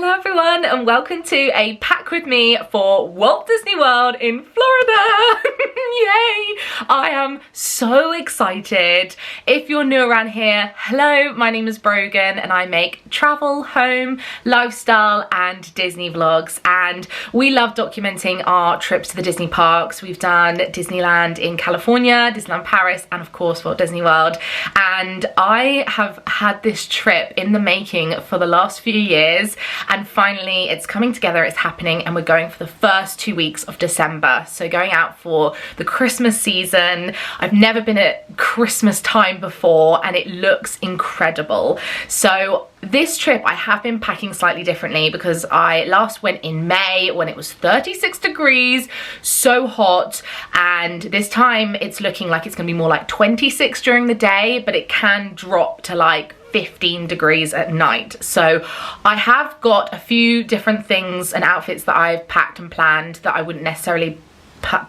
Hello everyone and welcome to a pack with me for Walt Disney World in Florida. Yay! I am so excited. If you're new around here, hello, my name is Brogan and I make travel, home, lifestyle and Disney vlogs, and we love documenting our trips to the Disney parks. We've done Disneyland in California, Disneyland Paris and of course Walt Disney World, and I have had this trip in the making for the last few years. And finally it's coming together, it's happening, and we're going for the first 2 weeks of December. So going out for the Christmas season. I've never been at Christmas time before and it looks incredible. So this trip I have been packing slightly differently because I last went in May when it was 36 degrees, so hot, and this time it's looking like it's gonna be more like 26 during the day, but it can drop to like 15 degrees at night. So I have got a few different things and outfits that I've packed and planned that I wouldn't necessarily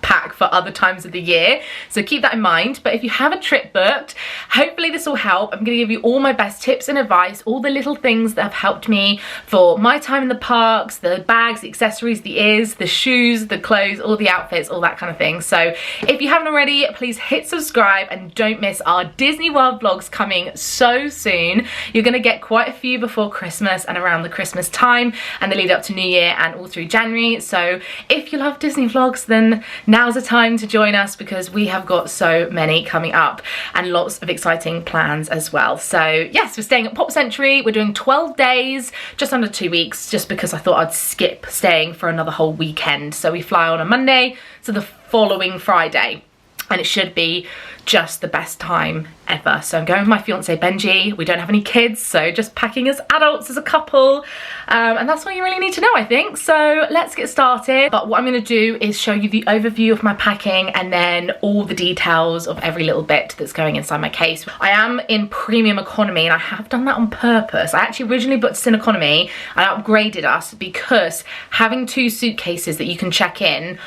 pack for other times of the year, so keep that in mind. But if you have a trip booked, hopefully this will help. I'm going to give you all my best tips and advice, all the little things that have helped me for my time in the parks, the bags, the accessories, the ears, the shoes, the clothes, all the outfits, all that kind of thing. So if you haven't already, please hit subscribe and don't miss our Disney World vlogs coming so soon. You're going to get quite a few before Christmas and around the Christmas time and the lead up to New Year and all through January. So if you love Disney vlogs, then now's the time to join us because we have got so many coming up and lots of exciting plans as well. So yes, we're staying at Pop Century. We're doing 12 days, just under 2 weeks, just because I thought I'd skip staying for another whole weekend. So we fly on a Monday to the following Friday, and it should be just the best time ever. So I'm going with my fiance Benji. We don't have any kids, so just packing as adults, as a couple, and that's all you really need to know, I think. So let's get started. But what I'm going to do is show you the overview of my packing and then all the details of every little bit that's going inside my case. I am in premium economy and I have done that on purpose. I actually originally booked us in economy and I upgraded us because having 2 suitcases that you can check in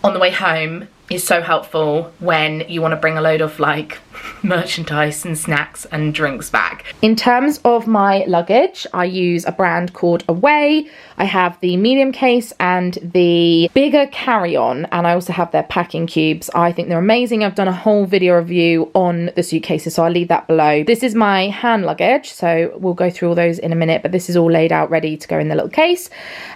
on the way home is so helpful when you want to bring a load of like merchandise and snacks and drinks back. In terms of my luggage, I use a brand called Away. I have the medium case and the bigger carry-on, and I also have their packing cubes. I think they're amazing. I've done a whole video review on the suitcases, so I'll leave that below. This is my hand luggage, so we'll go through all those in a minute, but this is all laid out ready to go in the little case.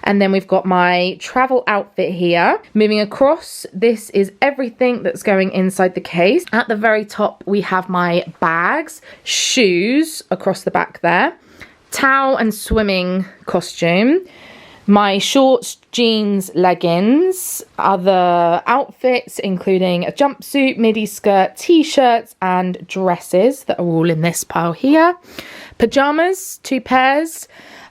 And then we've got my travel outfit here. Moving across, this is everything that's going inside the case. At the very top we have my bags, shoes across the back there, towel and swimming costume, my shorts, jeans, leggings, other outfits including a jumpsuit, midi skirt, t-shirts and dresses that are all in this pile here, pajamas, 2 pairs.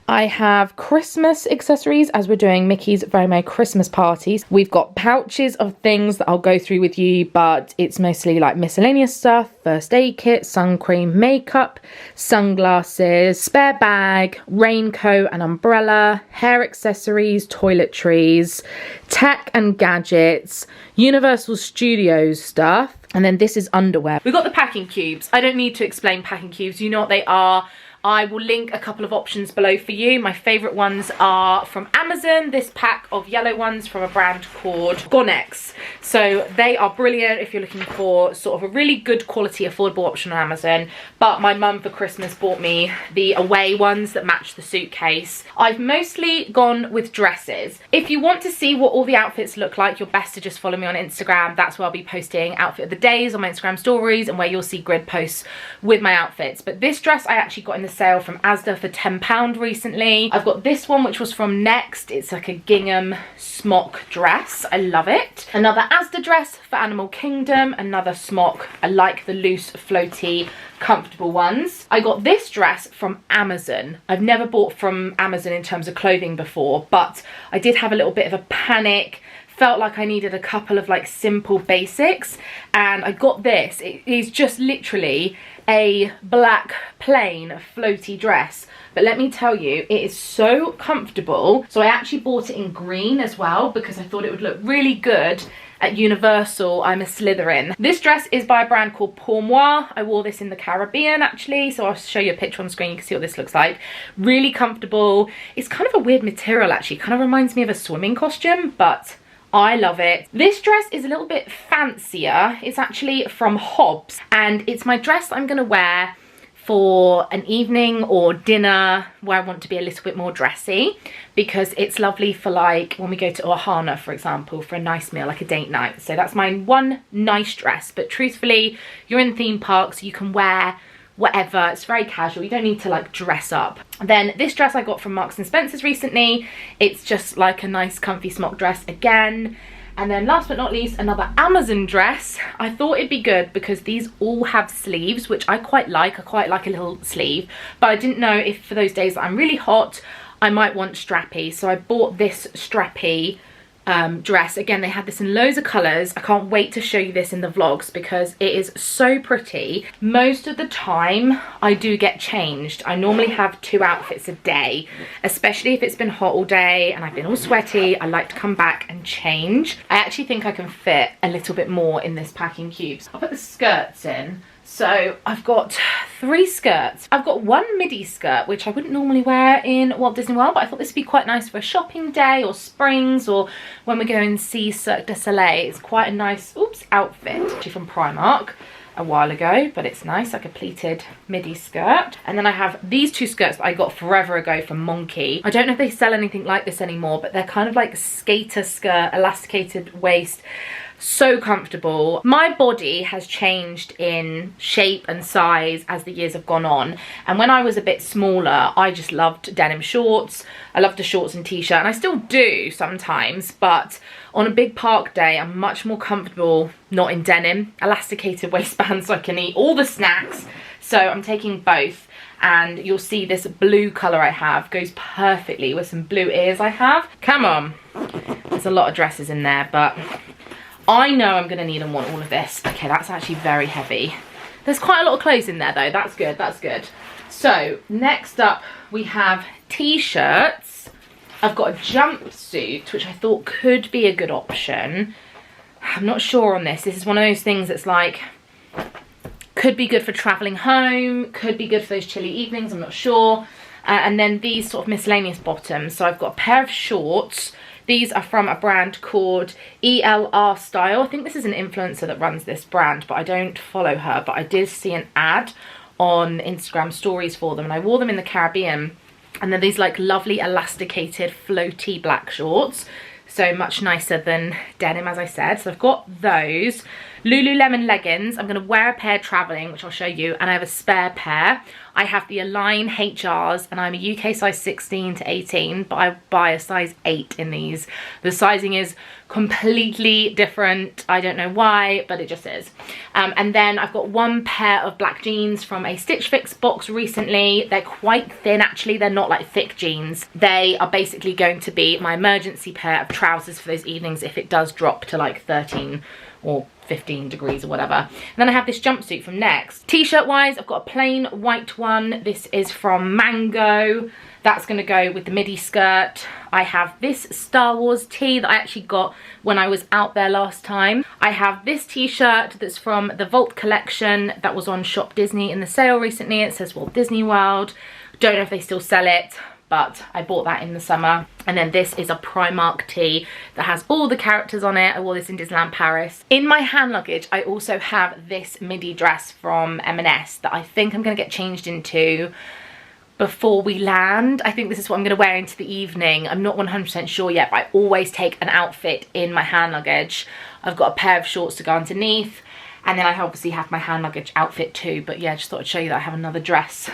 I have Christmas accessories as we're doing Mickey's Very Merry Christmas parties. We've got pouches of things that I'll go through with you, but it's mostly like miscellaneous stuff, first aid kit, sun cream, makeup, sunglasses, spare bag, raincoat and umbrella, hair accessories, toiletries, tech and gadgets, Universal Studios stuff, and then this is underwear. We've got the packing cubes. I don't need to explain packing cubes, you know what they are. I will link a couple of options below for you. My favourite ones are from Amazon, this pack of yellow ones from a brand called Gonex. So they are brilliant if you're looking for sort of a really good quality, affordable option on Amazon. But my mum for Christmas bought me the Away ones that match the suitcase. I've mostly gone with dresses. If you want to see what all the outfits look like, you're best to just follow me on Instagram. That's where I'll be posting outfit of the days on my Instagram stories and where you'll see grid posts with my outfits. But this dress I actually got in the sale from Asda for £10 recently. I've got this one which was from Next. It's like a gingham smock dress. I love it. Another Asda dress for Animal Kingdom. Another smock. I like the loose, floaty, comfortable ones. I got this dress from Amazon. I've never bought from Amazon in terms of clothing before, but I did have a little bit of a panic. Felt like I needed a couple of like simple basics, and I got this. It is just literally a black plain floaty dress but let me tell you, it is so comfortable. So I actually bought it in green as well because I thought it would look really good at Universal. I'm a Slytherin. This dress is by a brand called Pour Moi. I wore this in the Caribbean actually, so I'll show you a picture on screen. You can see what this looks like. Really comfortable. It's kind of a weird material actually. It kind of reminds me of a swimming costume, but I love it. This dress is a little bit fancier. It's actually from Hobbs, and it's my dress that I'm gonna wear for an evening or dinner where I want to be a little bit more dressy, because it's lovely for like when we go to Ohana, for example, for a nice meal, like a date night. So that's my one nice dress, but truthfully, you're in theme parks, you can wear whatever. It's very casual. You don't need to like dress up. Then this dress I got from Marks and Spencer's recently. It's just like a nice comfy smock dress again. And then last but not least, another Amazon dress. I thought it'd be good because these all have sleeves, which I quite like. I quite like a little sleeve, but I didn't know if for those days that I'm really hot, I might want strappy. So I bought this strappy dress. Again, they had this in loads of colours. I can't wait to show you this in the vlogs because it is so pretty. Most of the time I do get changed. I normally have 2 outfits a day, especially if it's been hot all day and I've been all sweaty. I like to come back and change. I actually think I can fit a little bit more in this packing cube. I'll put the skirts in. So I've got 3 skirts. I've got one midi skirt, which I wouldn't normally wear in Walt Disney World, but I thought this would be quite nice for a shopping day or Springs, or when we go and see Cirque du Soleil. It's quite a nice, outfit. Actually from Primark a while ago, but it's nice, like a pleated midi skirt. And then I have these 2 skirts that I got forever ago from Monkey. I don't know if they sell anything like this anymore, but they're kind of like skater skirt, elasticated waist. So comfortable. My body has changed in shape and size as the years have gone on, and when I was a bit smaller I just loved denim shorts. I loved a shorts and t-shirt, and I still do sometimes, but on a big park day I'm much more comfortable not in denim. Elasticated waistbands so I can eat all the snacks, so I'm taking both. And you'll see this blue colour I have goes perfectly with some blue ears I have. Come on, there's a lot of dresses in there, but I know I'm going to need and want all of this. Okay, that's actually very heavy. There's quite a lot of clothes in there though. That's good, that's good. So next up we have t-shirts. I've got a jumpsuit, which I thought could be a good option. I'm not sure on this. This is one of those things that's like, could be good for travelling home, could be good for those chilly evenings, I'm not sure. And then these sort of miscellaneous bottoms. So I've got a pair of shorts. These are from a brand called ELR Style. I think this is an influencer that runs this brand, but I don't follow her. But I did see an ad on Instagram stories for them, and I wore them in the Caribbean. And they're these like lovely elasticated floaty black shorts. So much nicer than denim, as I said. So I've got those. Lululemon leggings. I'm going to wear a pair travelling, which I'll show you, and I have a spare pair. I have the Align HRs, and I'm a UK size 16 to 18, but I buy a size 8 in these. The sizing is completely different. I don't know why, but it just is. And then I've got one pair of black jeans from a Stitch Fix box recently. They're quite thin, actually. They're not like thick jeans. They are basically going to be my emergency pair of trousers for those evenings if it does drop to like 13 or 15 degrees or whatever. And then I have this jumpsuit from Next. T-shirt wise, I've got a plain white one. This is from Mango. That's going to go with the midi skirt. I have this Star Wars tee that I actually got when I was out there last time. I have this t-shirt that's from the Vault collection that was on Shop Disney in the sale recently. It says Walt Disney World. Don't know if they still sell it, but I bought that in the summer. And then this is a Primark tee that has all the characters on it. I wore this in Disneyland Paris. In my hand luggage, I also have this midi dress from M&S that I think I'm going to get changed into before we land. I think this is what I'm going to wear into the evening. I'm not 100% sure yet, but I always take an outfit in my hand luggage. I've got a pair of shorts to go underneath, and then I obviously have my hand luggage outfit too. But yeah, just thought I'd show you that I have another dress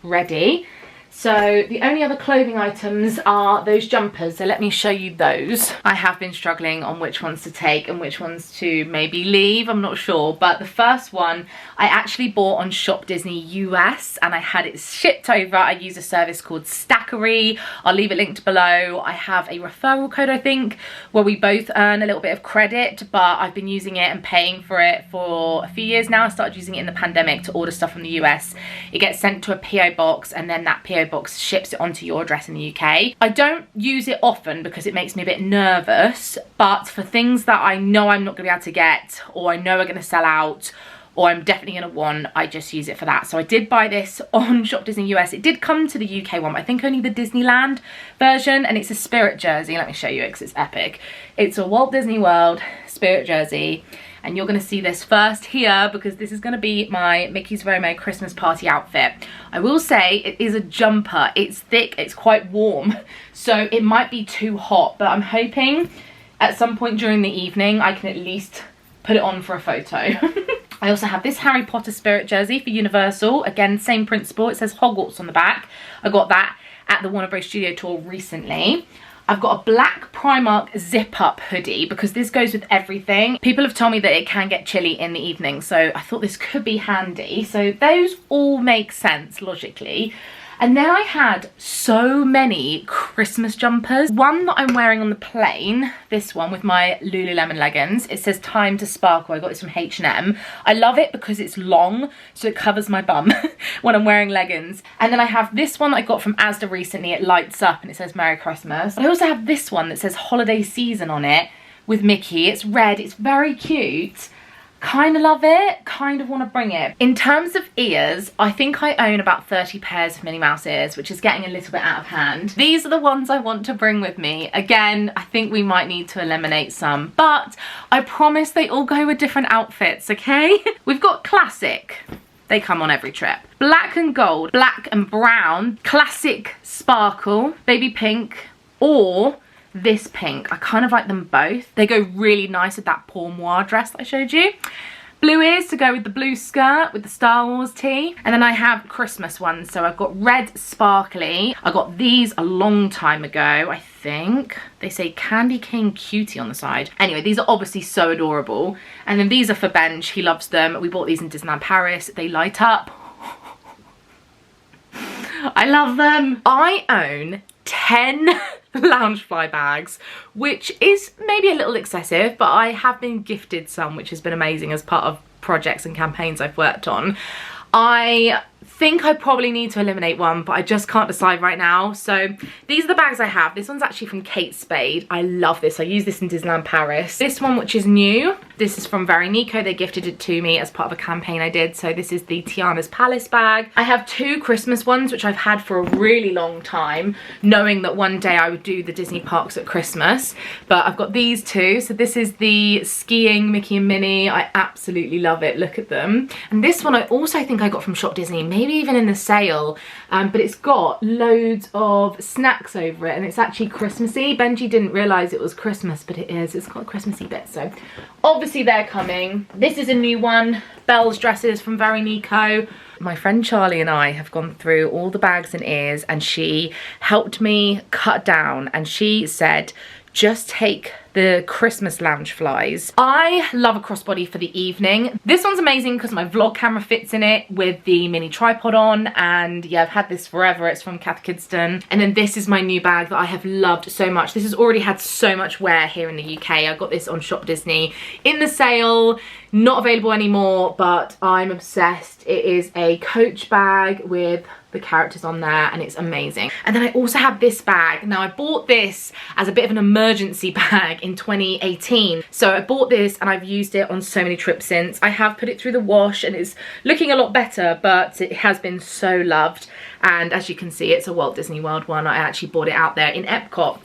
ready. So the only other clothing items are those jumpers, so let me show you those. I have been struggling on which ones to take and which ones to maybe leave, I'm not sure. But the first one I actually bought on Shop Disney US, and I had it shipped over. I use a service called Stackery. I'll leave it linked below. I have a referral code, I think, where we both earn a little bit of credit, but I've been using it and paying for it for a few years now. I started using it in the pandemic to order stuff from the US. It gets sent to a PO box, and then that PO PO box ships it onto your address in the UK. I don't use it often because it makes me a bit nervous, but for things that I know I'm not going to be able to get, or I know are going to sell out, or I'm definitely going to want, I just use it for that. So I did buy this on Shop Disney US. It did come to the UK one, but I think only the Disneyland version, and it's a Spirit jersey. Let me show you it because it's epic. It's a Walt Disney World Spirit jersey, and you're going to see this first here because this is going to be my Mickey's Very Merry Christmas Party outfit. I will say it is a jumper. It's thick, it's quite warm, so it might be too hot, but I'm hoping at some point during the evening I can at least put it on for a photo. I also have this Harry Potter Spirit jersey for Universal. Again, same principle. It says Hogwarts on the back. I got that at the Warner Bros. Studio Tour recently. I've got a black Primark zip-up hoodie because this goes with everything. People have told me that it can get chilly in the evening, so I thought this could be handy. So those all make sense logically. And then I had so many Christmas jumpers. One that I'm wearing on the plane, this one with my Lululemon leggings. It says Time to Sparkle. I got this from H&M. I love it because it's long, so it covers my bum when I'm wearing leggings. And then I have this one that I got from Asda recently. It lights up and it says Merry Christmas. I also have this one that says Holiday Season on it with Mickey. It's red, it's very cute. Kind of love it, kind of want to bring it. In terms of ears, I think I own about 30 pairs of Minnie Mouse ears, which is getting a little bit out of hand. These are the ones I want to bring with me. Again, I think we might need to eliminate some, but I promise they all go with different outfits, okay? We've got classic. They come on every trip. Black and gold, black and brown, classic sparkle, baby pink, or this pink. I kind of like them both. They go really nice with that Pour Moi dress that I showed you. Blue ears to go with the blue skirt with the Star Wars tee. And then I have Christmas ones. So I've got red sparkly. I got these a long time ago, I think. They say Candy Cane Cutie on the side. Anyway, these are obviously so adorable. And then these are for Benj. He loves them. We bought these in Disneyland Paris. They light up. I love them. I own 10 Loungefly bags, which is maybe a little excessive, but I have been gifted some, which has been amazing as part of projects and campaigns I've worked on. I think I probably need to eliminate one, but I just can't decide right now. So these are the bags I have. This one's actually from Kate Spade. I love this. I use this in Disneyland Paris. This one, which is new, this is from Very Nico. They gifted it to me as part of a campaign I did. So this is the Tiana's Palace bag. I have two Christmas ones, which I've had for a really long time, knowing that one day I would do the Disney parks at Christmas. But I've got these two. So this is the skiing Mickey and Minnie. I absolutely love it. Look at them. And this one I also think I got from Shop Disney, maybe even in the sale, but it's got loads of snacks over it and it's actually Christmassy. Benji didn't realise it was Christmas, but it is. It's got a Christmassy bit, so obviously they're coming. This is a new one, Belle's dresses from Very Nico. My friend Charlie and I have gone through all the bags and ears and she helped me cut down, and she said just take the Christmas Loungeflies. I love a crossbody for the evening. This one's amazing because my vlog camera fits in it with the mini tripod on, and yeah, I've had this forever. It's from Kath Kidston. And then this is my new bag that I have loved so much. This has already had so much wear here in the UK. I got this on Shop Disney in the sale, not available anymore, but I'm obsessed. It is a Coach bag with the characters on there and it's amazing. And then I also have this bag. Now I bought this as a bit of an emergency bag in 2018. So I bought this and I've used it on so many trips since. I have put it through the wash and it's looking a lot better, but it has been so loved. And as you can see, it's a Walt Disney World one. I actually bought it out there in Epcot.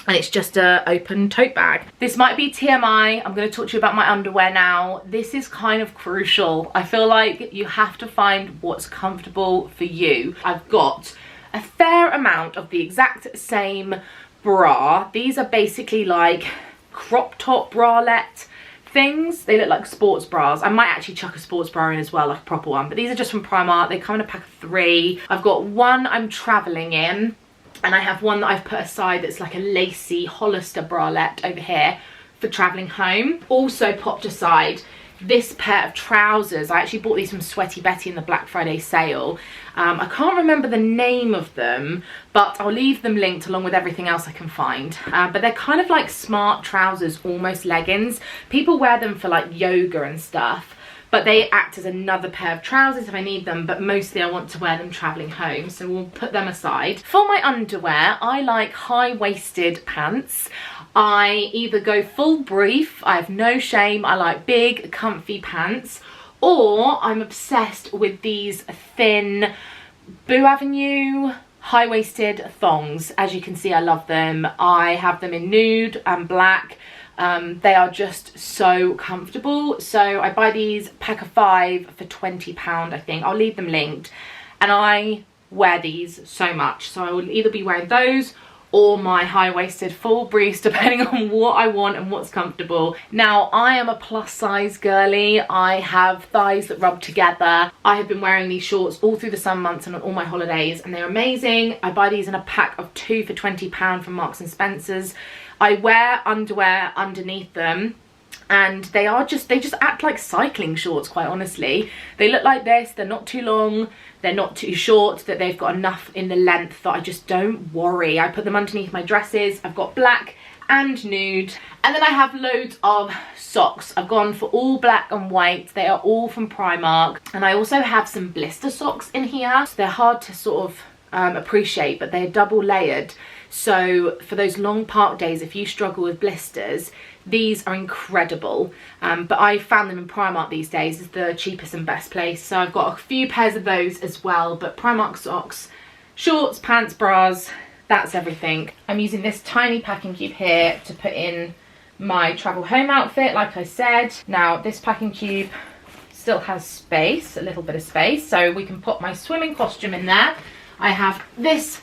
And it's just a open tote bag. This might be TMI. I'm going to talk to you about my underwear now. This is kind of crucial. I feel like you have to find what's comfortable for you. I've got a fair amount of the exact same bra. These are basically like crop top bralette things. They look like sports bras. I might actually chuck a sports bra in as well, like a proper one. But these are just from Primark. They come in a pack of 3. I've got one I'm traveling in. And I have one that I've put aside that's like a lacy Hollister bralette over here for travelling home. Also popped aside this pair of trousers. I actually bought these from Sweaty Betty in the Black Friday sale. I can't remember the name of them, but I'll leave them linked along with everything else I can find. But they're kind of like smart trousers, almost leggings. People wear them for like yoga and stuff. but they act as another pair of trousers if I need them, but mostly I want to wear them traveling home, so we'll put them aside. For my underwear, I like high-waisted pants. I either go full brief, I have no shame, I like big comfy pants, or I'm obsessed with these thin Boo Avenue high-waisted thongs. As you can see, I love them. I have them in nude and black. They are just so comfortable. So I buy these pack of 5 for £20, I think. I'll leave them linked, and I wear these so much. So I will either be wearing those or my high-waisted full briefs, depending on what I want and what's comfortable. Now, I am a plus size girly. I have thighs that rub together. I have been wearing these shorts all through the summer months and on all my holidays, and they're amazing. I buy these in a pack of 2 for £20 from Marks and Spencer's. I wear underwear underneath them, and they just act like cycling shorts, quite honestly. They look like this, they're not too long, they're not too short, that they've got enough in the length that I just don't worry. I put them underneath my dresses. I've got black and nude, and then I have loads of socks. I've gone for all black and white. They are all from Primark, and I also have some blister socks in here. So they're hard to sort of appreciate, but they're double layered. So for those long park days, if you struggle with blisters, these are incredible. But I found them in Primark these days. It's the cheapest and best place. So I've got a few pairs of those as well. But Primark socks, shorts, pants, bras, that's everything. I'm using this tiny packing cube here to put in my travel home outfit, like I said. Now, this packing cube still has space, a little bit of space, so we can put my swimming costume in there. I have this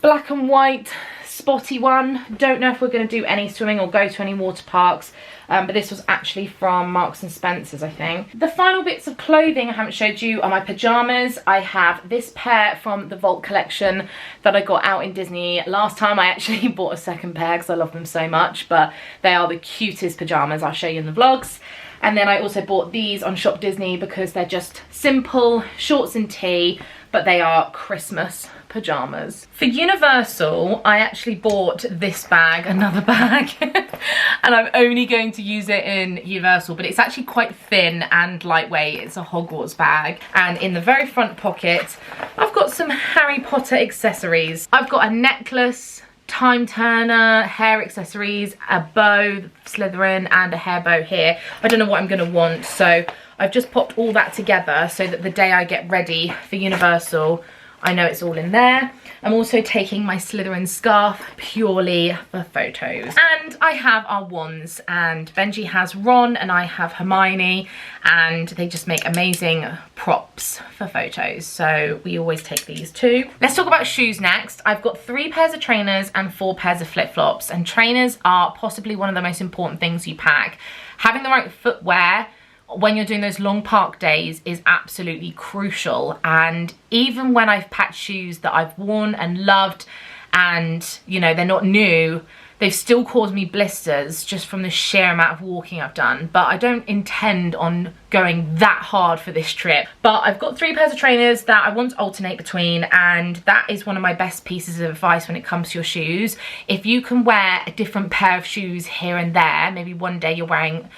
black and white spotty one. Don't know if we're going to do any swimming or go to any water parks, but this was actually from Marks and Spencer's, I think. The final bits of clothing I haven't showed you are my pajamas. I have this pair from the Vault collection that I got out in Disney last time. I actually bought a second pair because I love them so much, but they are the cutest pajamas. I'll show you in the vlogs. And then I also bought these on Shop Disney because they're just simple shorts and tee, but they are Christmas pajamas. For Universal, I actually bought this bag, another bag, and I'm only going to use it in Universal, but it's actually quite thin and lightweight. It's a Hogwarts bag, and in the very front pocket, I've got some Harry Potter accessories. I've got a necklace, time turner, hair accessories, a bow, Slytherin, and a hair bow here. I don't know what I'm going to want, so I've just popped all that together so that the day I get ready for Universal, I know it's all in there. I'm also taking my Slytherin scarf purely for photos. And I have our wands, and Benji has Ron and I have Hermione, and they just make amazing props for photos. So we always take these too. Let's talk about shoes next. I've got 3 pairs of trainers and 4 pairs of flip-flops, and trainers are possibly one of the most important things you pack. Having the right footwear when you're doing those long park days is absolutely crucial. And even when I've packed shoes that I've worn and loved, and you know, they're not new, they've still caused me blisters just from the sheer amount of walking I've done. But I don't intend on going that hard for this trip. But I've got 3 pairs of trainers that I want to alternate between, and that is one of my best pieces of advice when it comes to your shoes. If you can wear a different pair of shoes here and there, maybe one day you're wearing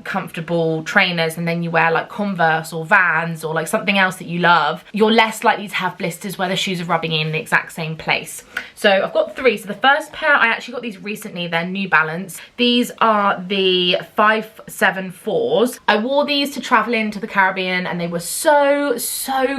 comfortable trainers and then you wear like Converse or Vans or like something else that you love, you're less likely to have blisters where the shoes are rubbing in the exact same place. So I've got 3. So the first pair, I actually got these recently. They're New Balance. These are the 574s. I wore these to travel into the Caribbean and they were so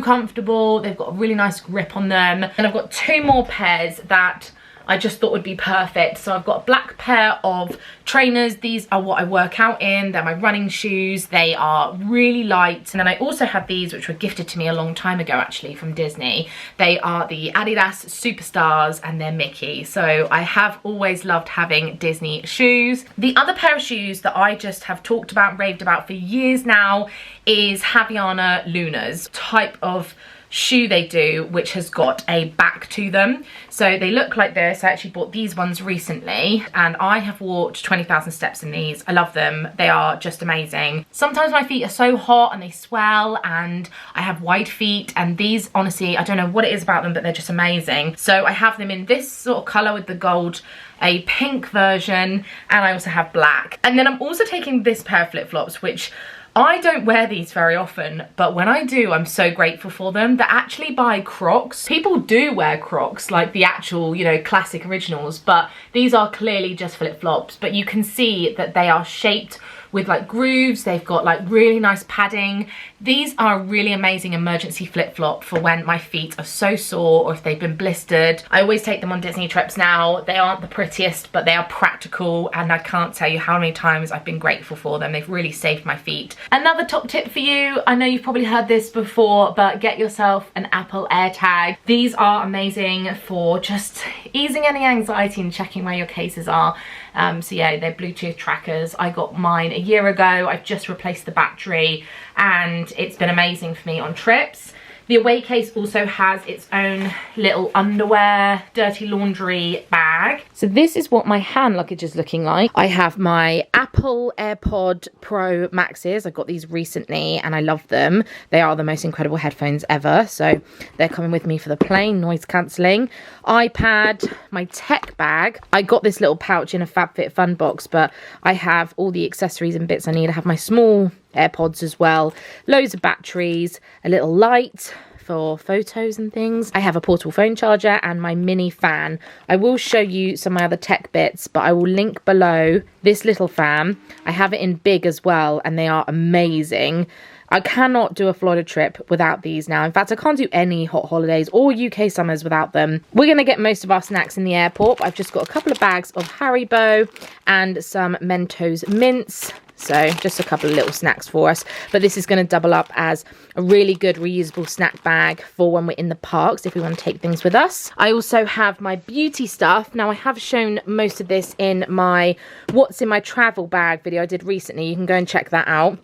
comfortable. They've got a really nice grip on them. And I've got 2 more pairs that I just thought would be perfect. So I've got a black pair of trainers. These are what I work out in. They're my running shoes. They are really light. And then I also have these, which were gifted to me a long time ago actually from Disney. They are the Adidas Superstars and they're Mickey. So I have always loved having Disney shoes. The other pair of shoes that I just have talked about, raved about for years now is Havaiana Lunas type of shoe they do, which has got a back to them. So they look like this. I actually bought these ones recently and I have walked 20,000 steps in these. I love them. They are just amazing. Sometimes my feet are so hot and they swell and I have wide feet, and these, honestly, I don't know what it is about them, but they're just amazing. So I have them in this sort of colour with the gold, a pink version, and I also have black. And then I'm also taking this pair of flip-flops, which I don't wear these very often, but when I do, I'm so grateful for them. They're actually by Crocs. People do wear Crocs, like the actual, you know, classic originals, but these are clearly just flip-flops. But you can see that they are shaped with like grooves. They've got like really nice padding. These are a really amazing emergency flip-flop for when my feet are so sore or if they've been blistered. I always take them on Disney trips now. They aren't the prettiest, but they are practical, and I can't tell you how many times I've been grateful for them. They've really saved my feet. Another top tip for you, I know you've probably heard this before, but get yourself an Apple AirTag. These are amazing for just easing any anxiety and checking where your cases are. So yeah, they're Bluetooth trackers. I got mine a year ago. I've just replaced the battery and it's been amazing for me on trips. The away case also has its own little underwear, dirty laundry bag. So this is what my hand luggage is looking like. I have my Apple AirPod Pro Maxes. I got these recently and I love them. They are the most incredible headphones ever. So they're coming with me for the plane, noise cancelling. iPad, my tech bag. I got this little pouch in a FabFitFun box, but I have all the accessories and bits I need. I have my small AirPods as well, loads of batteries, a little light for photos and things. I have a portable phone charger and my mini fan. I will show you some of my other tech bits, but I will link below this little fan. I have it in big as well and they are amazing. I cannot do a Florida trip without these now. In fact, I can't do any hot holidays or UK summers without them. We're going to get most of our snacks in the airport. I've just got a couple of bags of Haribo and some Mentos mints. So just a couple of little snacks for us. But this is going to double up as a really good reusable snack bag for when we're in the parks, if we want to take things with us. I also have my beauty stuff. Now I have shown most of this in my what's in my travel bag video I did recently. You can go and check that out.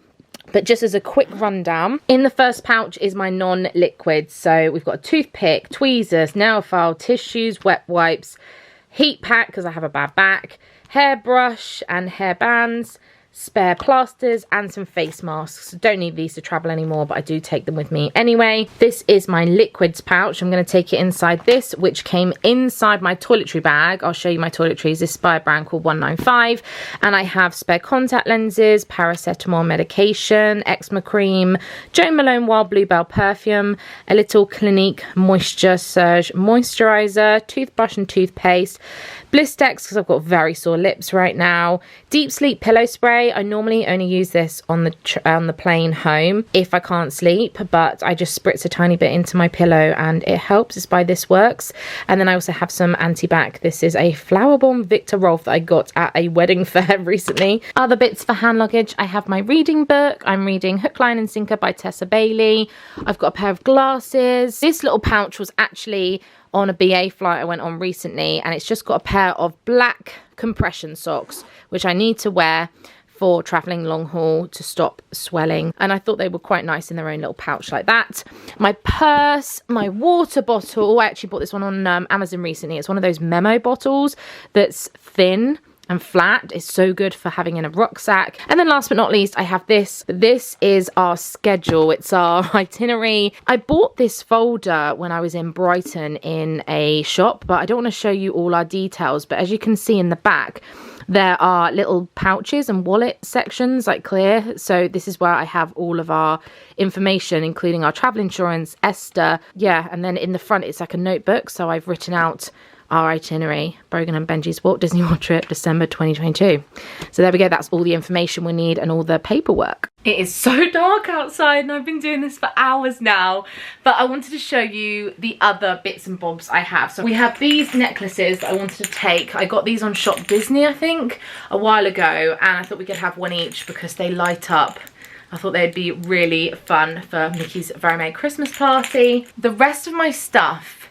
But just as a quick rundown, in the first pouch is my non-liquids. So we've got a toothpick, tweezers, nail file, tissues, wet wipes, heat pack because I have a bad back, hairbrush and hair bands, spare plasters and some face masks. Don't need these to travel anymore, but I do take them with me anyway. This is my liquids pouch. I'm going to take it inside this, which came inside my toiletry bag. I'll show you my toiletries. This is by a brand called 195, and I have spare contact lenses, paracetamol medication, eczema cream, Jo Malone Wild Bluebell perfume, a little Clinique Moisture Surge moisturizer, toothbrush and toothpaste, Blistex because I've got very sore lips right now, deep sleep pillow spray. I normally only use this on the plane home if I can't sleep, but I just spritz a tiny bit into my pillow and it helps. It's by This Works. And then I also have some anti-bac. This is a Flower Bomb Victor Rolf that I got at a wedding fair recently. Other bits for hand luggage, I have my reading book. I'm reading Hook, Line and Sinker by Tessa Bailey. I've got a pair of glasses. This little pouch was actually on a BA flight I went on recently, and it's just got a pair of black compression socks which I need to wear for traveling long haul to stop swelling, and I thought they were quite nice in their own little pouch like that. My purse, my water bottle. I actually bought this one on Amazon recently. It's one of those memo bottles that's thin and flat. It's so good for having in a rucksack. And then last but not least, I have this. This is our schedule. It's our itinerary. I bought this folder when I was in Brighton in a shop, but I don't want to show you all our details. But as you can see in the back, there are little pouches and wallet sections, like clear. So this is where I have all of our information, including our travel insurance, Esther. Yeah, and then in the front, it's like a notebook. So I've written out our itinerary, Brogan and Benji's Walt Disney World trip, December 2022. So there we go, that's all the information we need and all the paperwork. It is so dark outside and I've been doing this for hours now, but I wanted to show you the other bits and bobs I have. So we have these necklaces that I wanted to take. I got these on Shop Disney, I think, a while ago, and I thought we could have one each because they light up. I thought they'd be really fun for Mickey's Very Merry Christmas party. The rest of my stuff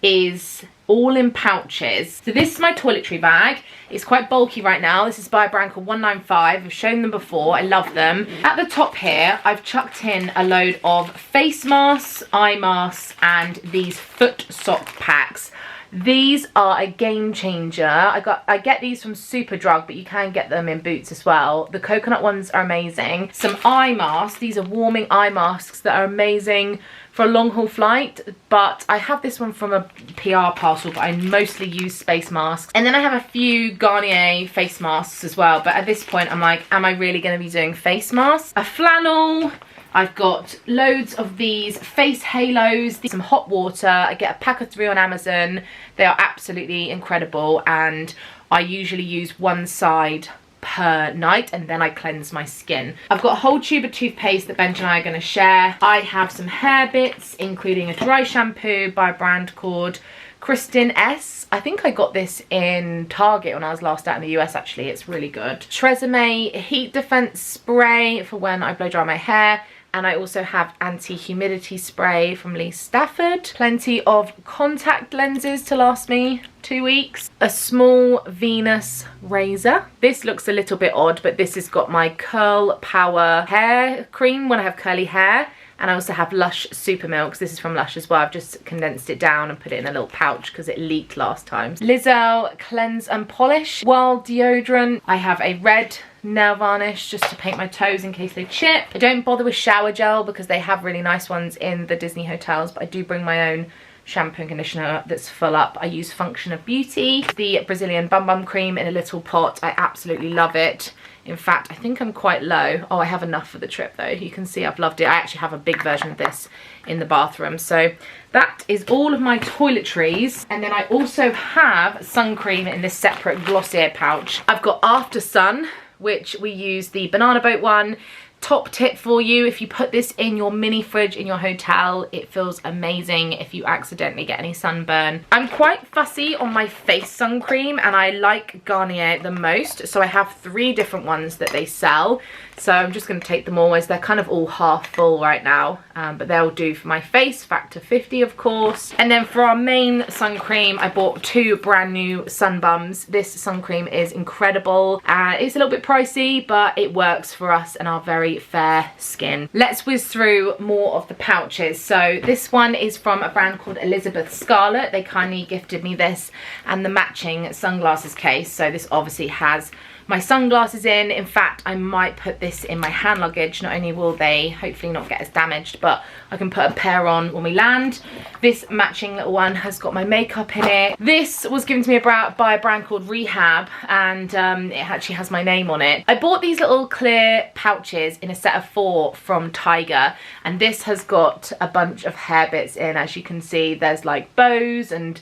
is all in pouches. So this is my toiletry bag. It's quite bulky right now. This is by a brand called 195. I've shown them before. I love them. At the top here, I've chucked in a load of face masks, eye masks, and these foot sock packs. These are a game changer. I get these from Superdrug, but you can get them in Boots as well. The coconut ones are amazing. Some eye masks. These are warming eye masks that are amazing for a long haul flight, but I have this one from a PR parcel, but I mostly use space masks. And then I have a few Garnier face masks as well, but at this point I'm like, am I really going to be doing face masks? A flannel. I've got loads of these face halos, some hot water. I get a pack of 3 on Amazon. They are absolutely incredible, and I usually use one side per night and then I cleanse my skin. I've got a whole tube of toothpaste that Benji and I are going to share. I have some hair bits, including a dry shampoo by a brand called Kristen S. I think I got this in Target when I was last out in the US actually. It's really good. Tresemme heat defense spray for when I blow dry my hair. And I also have anti-humidity spray from Lee Stafford. Plenty of contact lenses to last me 2 weeks. A small Venus razor. This looks a little bit odd, but this has got my Curl Power hair cream when I have curly hair. And I also have Lush Super Milks. This is from Lush as well. I've just condensed it down and put it in a little pouch because it leaked last time. Lizelle Cleanse and Polish. WALT deodorant. I have a red nail varnish just to paint my toes in case they chip. I don't bother with shower gel because they have really nice ones in the Disney hotels, but I do bring my own shampoo and conditioner that's full up. I use Function of Beauty. The Brazilian Bum Bum Cream in a little pot. I absolutely love it. In fact, I think I'm quite low. Oh, I have enough for the trip though. You can see I've loved it. I actually have a big version of this in the bathroom. So that is all of my toiletries. And then I also have sun cream in this separate Glossier pouch. I've got After Sun, which we use the Banana Boat one. Top tip for you, if you put this in your mini fridge in your hotel, it feels amazing if you accidentally get any sunburn. I'm quite fussy on my face sun cream and I like Garnier the most, so I have 3 different ones that they sell. So I'm just going to take them all as they're kind of all half full right now, but they'll do for my face, factor 50 of course. And then for our main sun cream, I bought 2 brand new sun bums. This sun cream is incredible. It's a little bit pricey, but it works for us and our very fair skin. Let's whiz through more of the pouches. So this one is from a brand called Elizabeth Scarlett. They kindly gifted me this and the matching sunglasses case. So this obviously has my sunglasses in fact, I might put this in my hand luggage. Not only will they hopefully not get as damaged, but I can put a pair on when we land. This matching little one has got my makeup in it. This was given to me by a brand called Rehab, and it actually has my name on it. I bought these little clear pouches in a set of 4 from Tiger, and this has got a bunch of hair bits in. As you can see, there's like bows and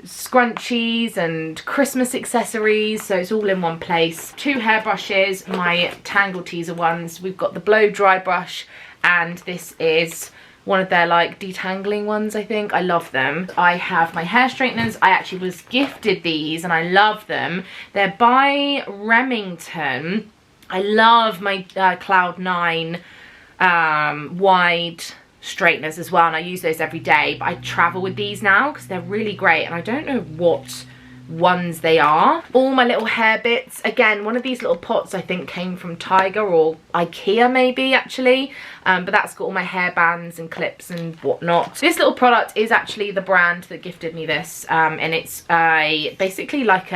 scrunchies and Christmas accessories, so it's all in one place. 2 hairbrushes, my Tangle Teaser ones. We've got the blow dry brush, and this is one of their like detangling ones, I think. I love them. I have my hair straighteners. I actually was gifted these and I love them. They're by Remington. I love my Cloud 9 wide straighteners as well, and I use those every day, but I travel with these now because they're really great, and I don't know what ones they are. All my little hair bits, again, one of these little pots I think came from Tiger or IKEA maybe actually, but that's got all my hair bands and clips and whatnot. This little product is actually the brand that gifted me this, and it's basically like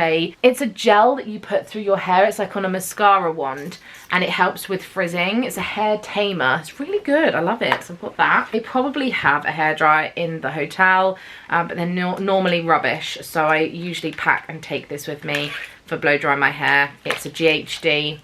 it's a gel that you put through your hair. It's like on a mascara wand, and it helps with frizzing. It's a hair tamer. It's really good. I love it. So I've got that. They probably have a hairdryer in the hotel, but they're normally rubbish, so I usually pack and take this with me for blow dry my hair. It's a GHD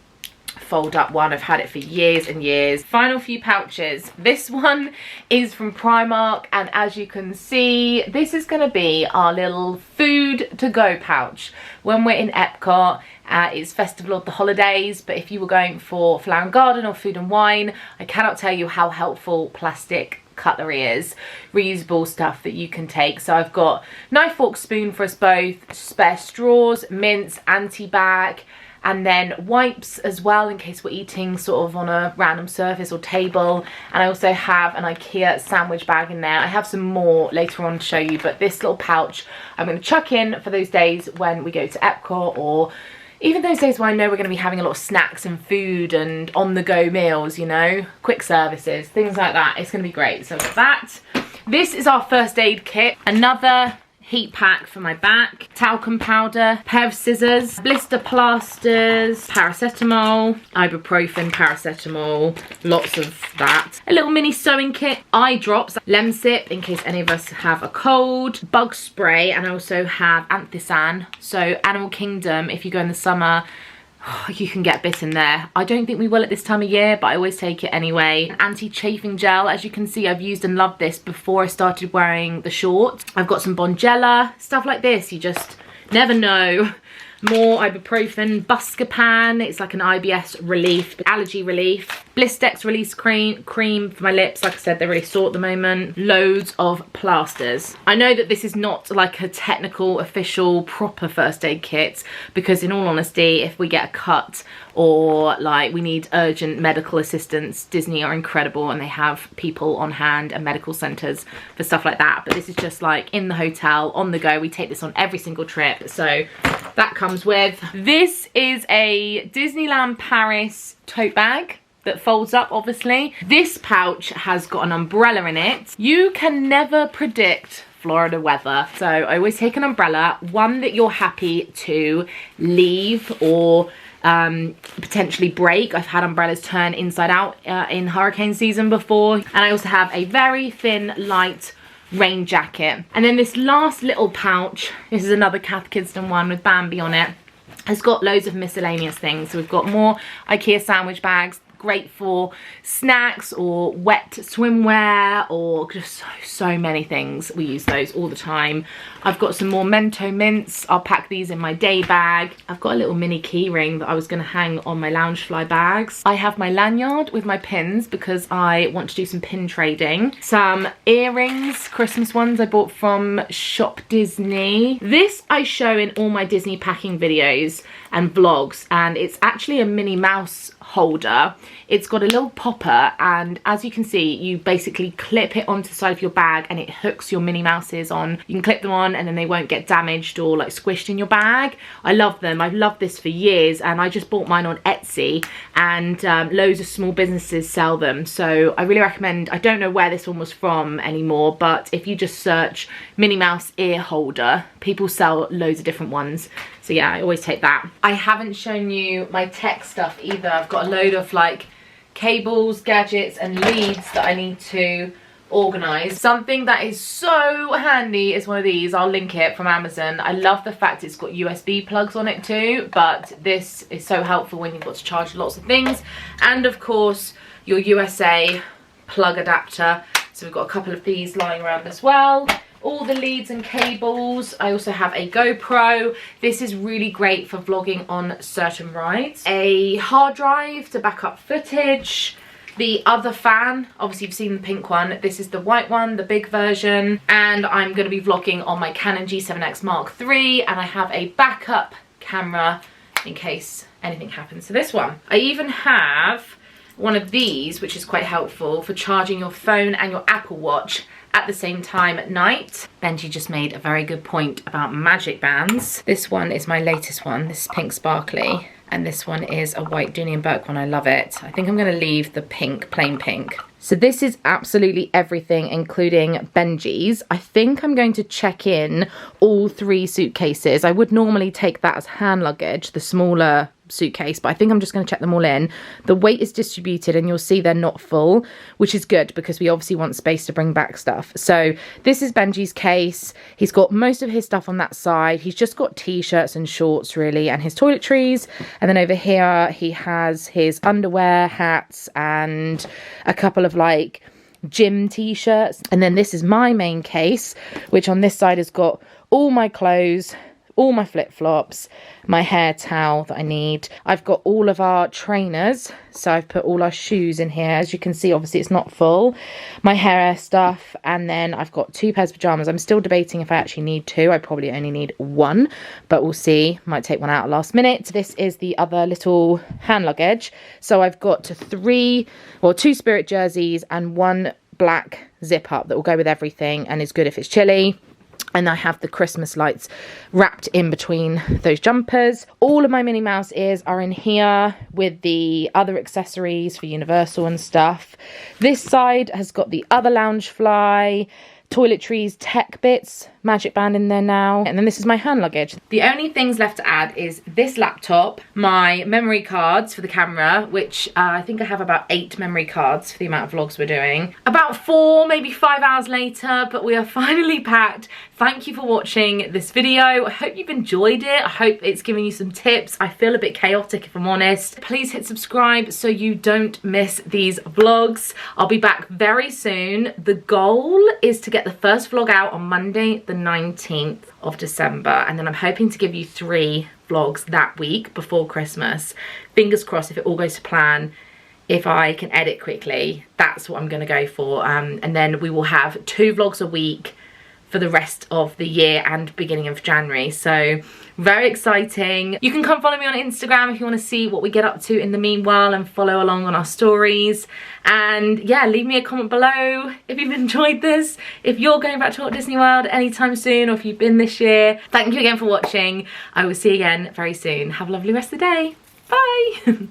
fold up one. I've had it for years and years. Final few pouches. This one is from Primark, and as you can see, this is going to be our little food to go pouch when we're in Epcot. It's Festival of the Holidays, but if you were going for Flower and Garden or Food and Wine, I cannot tell you how helpful plastic cutlery is. Reusable stuff that you can take. So I've got knife, fork, spoon for us both, spare straws, mints, anti-bag, and then wipes as well in case we're eating sort of on a random surface or table. And I also have an IKEA sandwich bag in there. I have some more later on to show you, but this little pouch I'm going to chuck in for those days when we go to Epcot, or even those days when I know we're going to be having a lot of snacks and food and on-the-go meals, you know, quick services, things like that. It's going to be great. So that. This is our first aid kit. Another heat pack for my back, talcum powder, pair of scissors, blister plasters, paracetamol, ibuprofen, paracetamol, lots of that. A little mini sewing kit, eye drops, Lemsip in case any of us have a cold, bug spray, and I also have Anthisan. So Animal Kingdom, if you go in the summer, you can get bitten there. I don't think we will at this time of year, but I always take it anyway. Anti-chafing gel, as you can see, I've used and loved this before I started wearing the shorts. I've got some Bonjela, stuff like this, you just never know. More ibuprofen, Buscopan, it's like an IBS relief, allergy relief. Blistex release cream for my lips, like I said, they're really sore at the moment. Loads of plasters. I know that this is not like a technical, official, proper first aid kit, because in all honesty, if we get a cut or like we need urgent medical assistance, Disney are incredible and they have people on hand and medical centres for stuff like that. But this is just like in the hotel, on the go. We take this on every single trip, so that comes with. This is a Disneyland Paris tote bag that folds up, obviously. This pouch has got an umbrella in it. You can never predict Florida weather, so I always take an umbrella, one that you're happy to leave or potentially break. I've had umbrellas turn inside out in hurricane season before. And I also have a very thin, light rain jacket. And then this last little pouch, this is another Cath Kidston one with Bambi on it, has got loads of miscellaneous things. So we've got more IKEA sandwich bags, great for snacks or wet swimwear or just so many things. We use those all the time. I've got some more Mento mints. I'll pack these in my day bag. I've got a little mini key ring that I was going to hang on my Loungefly bags. I have my lanyard with my pins because I want to do some pin trading. Some earrings, Christmas ones I bought from Shop Disney. This I show in all my Disney packing videos and vlogs, and it's actually a Minnie Mouse holder. It's got a little popper, and as you can see, you basically clip it onto the side of your bag and it hooks your Minnie Mouses on. You can clip them on and then they won't get damaged or like squished in your bag. I love them. I've loved this for years, and I just bought mine on Etsy, and loads of small businesses sell them. So I really recommend. I don't know where this one was from anymore, but if you just search Minnie Mouse ear holder, people sell loads of different ones. So yeah, I always take that. I haven't shown you my tech stuff either. I've got a load of like cables, gadgets and leads that I need to organize. Something that is so handy is one of these. I'll link it, from Amazon. I love the fact it's got USB plugs on it too, but this is so helpful when you've got to charge lots of things. And of course your USA plug adapter. So we've got a couple of these lying around as well. All the leads and cables. I also have a GoPro. This is really great for vlogging on certain rides. A hard drive to back up footage. The other fan, obviously you've seen the pink one. This is the white one, the big version. And I'm going to be vlogging on my Canon G7X Mark III, and I have a backup camera in case anything happens to this one. I even have one of these, which is quite helpful for charging your phone and your Apple Watch at the same time at night. Benji just made a very good point about magic bands. This one is my latest one. This is pink sparkly, and this one is a white Dooney and Burke one. I love it. I think I'm going to leave the pink, plain pink. So this is absolutely everything, including Benji's. I think I'm going to check in all 3 suitcases. I would normally take that as hand luggage, the smaller suitcase, but I think I'm just going to check them all in. The weight is distributed and you'll see they're not full, which is good because we obviously want space to bring back stuff. So this is Benji's case. He's got most of his stuff on that side. He's just got t-shirts and shorts really, and his toiletries. And then over here he has his underwear, hats, and a couple of like gym t-shirts. And then this is my main case, which on this side has got all my clothes, all my flip-flops, my hair towel that I need. I've got all of our trainers, so I've put all our shoes in here. As you can see, obviously it's not full. My hair stuff, and then I've got 2 pairs of pajamas. I'm still debating if I actually need 2. I probably only need 1, but we'll see. Might take one out last minute. This is the other little hand luggage. So I've got 2 Spirit jerseys and 1 black zip up that will go with everything and is good if it's chilly. And I have the Christmas lights wrapped in between those jumpers. All of my Minnie Mouse ears are in here with the other accessories for Universal and stuff. This side has got the other Loungefly, toiletries, tech bits, magic band in there now. And then this is my hand luggage. The only things left to add is this laptop, my memory cards for the camera, which I think I have about 8 memory cards for the amount of vlogs we're doing. About 4, maybe 5 hours later, but we are finally packed. Thank you for watching this video. I hope you've enjoyed it. I hope it's given you some tips. I feel a bit chaotic if I'm honest. Please hit subscribe so you don't miss these vlogs. I'll be back very soon. The goal is to get the first vlog out on Monday the 19th of December, and then I'm hoping to give you 3 vlogs that week before Christmas. Fingers crossed if it all goes to plan. If I can edit quickly, that's what I'm going to go for. And then we will have 2 vlogs a week for the rest of the year and beginning of January. So very exciting. You can come follow me on Instagram if you want to see what we get up to in the meanwhile and follow along on our stories. And yeah, leave me a comment below if you've enjoyed this, if you're going back to Walt Disney World anytime soon, or if you've been this year. Thank you again for watching. I will see you again very soon. Have a lovely rest of the day. Bye.